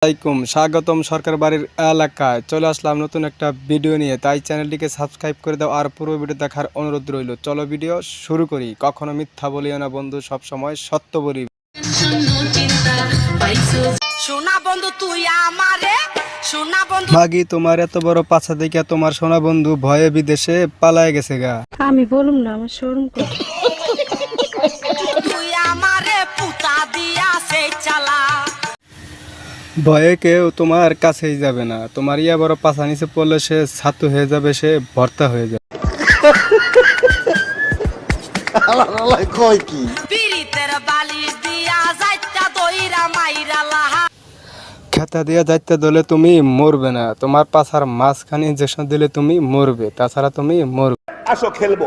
স্বাগতম সরকার বাড়ির এলাকায় চলে আসলাম নতুন একটা ভিডিও নিয়ে। তাই চ্যানেলটিকে সাবস্ক্রাইব করে দাও আর পুরো ভিডিও দেখার অনুরোধ রইল। চলো ভিডিও শুরু করি। কখনো মিথ্যা বলিও না বন্ধু, সব সময় সত্য বলি। মাগি তোমার এত বড় পাছা দেখে তোমার সোনা বন্ধু ভয়ে বিদেশে পালায় গেছে গা। আমি বলুম না, আমার শরম করে। ভয়ে কেউ তোমার কাছেই যাবে না। তোমার ইয়া বড় পাছা নিচে পড়লে সে ছাতু হয়ে যাবে, সে ভর্তা হয়ে যাবে। খেতা দিয়া যাইতে দিলে তুমি মরবে না। তোমার পাছার মাঝখানে ইনজেকশন দিলে তুমি মরবে, তাছাড়া তুমি মরবে। আসো খেলবো,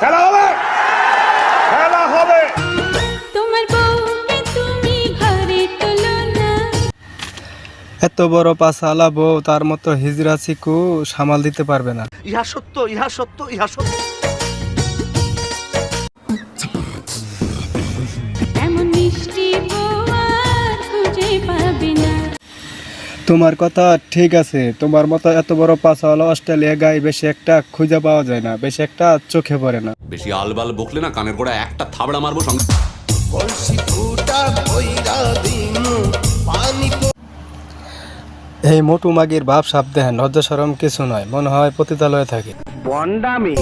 খেলা হবে, খেলা হবে। এত বড় পাছা আলাবো, তার মতো হিজড়া চিকু সামাল দিতে পারবে না। ইহা সত্য, ইহা সত্য, ইহা সত্য। তোমার কথা ঠিক আছে, তোমার মতো এত বড় পাছাওয়ালা অস্ট্রেলিয়া গাই বেশি একটা খুঁজে পাওয়া যায় না, বেশি একটা চোখে পড়ে না। বেশি আলবাল বকলে না কানের গোড়া একটা থাবড়া মারবো সঙ্গে। এই মোটু মাগির ভাব সাপ দেখেন, লজ্জা শরম কিছু নয়, মনে হয় পতিতালয়ে থাকে। বন্ডামি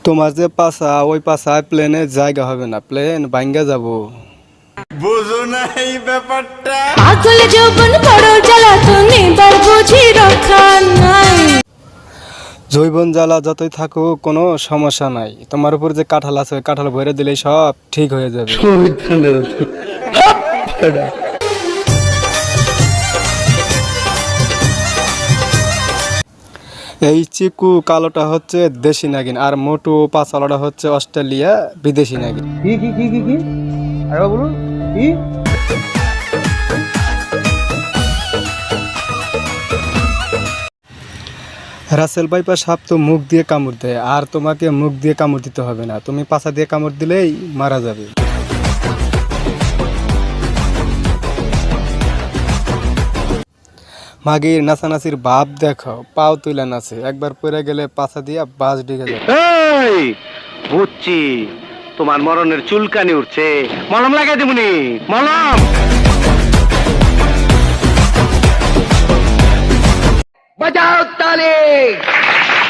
তোমার যে পাছা, ওই পাছায় প্লেনের জায়গা হবে না, প্লেন ভাঙ্গা যাবো। বুঝো না এই ব্যাপারটা। জৈবন জ্বালা যতই থাকুক কোনো সমস্যা নাই। তোমার উপর যে কাঁঠাল আছে, ওই কাঁঠাল ভরে দিলেই সব ঠিক হয়ে যাবে। এই চিকু কালোটা হচ্ছে দেশি নাগিন, আর মোটু পাঁচালাটা হচ্ছে অস্ট্রেলিয়া বিদেশি নাগিন। কি আরে বলুন কি? রাসেল ভাইপার সাপ তো মুখ দিয়ে কামড় দেয়, আর তোমাকে মুখ দিয়ে কামড় দিতে হবে না, তুমি পাছা দিয়ে কামড় দিলেই মারা যাবে। মাগির নাচানাচির ভাব দেখো, পাও তুলে নাচে, একবার পড়ে গেলে পাছা দিয়া বাস ডিগে যাবে। এই বুঝছি, তোমার মরণের চুলকানি উঠছে, মলম লাগাই দিবনি, মলম। বাজাও তালি।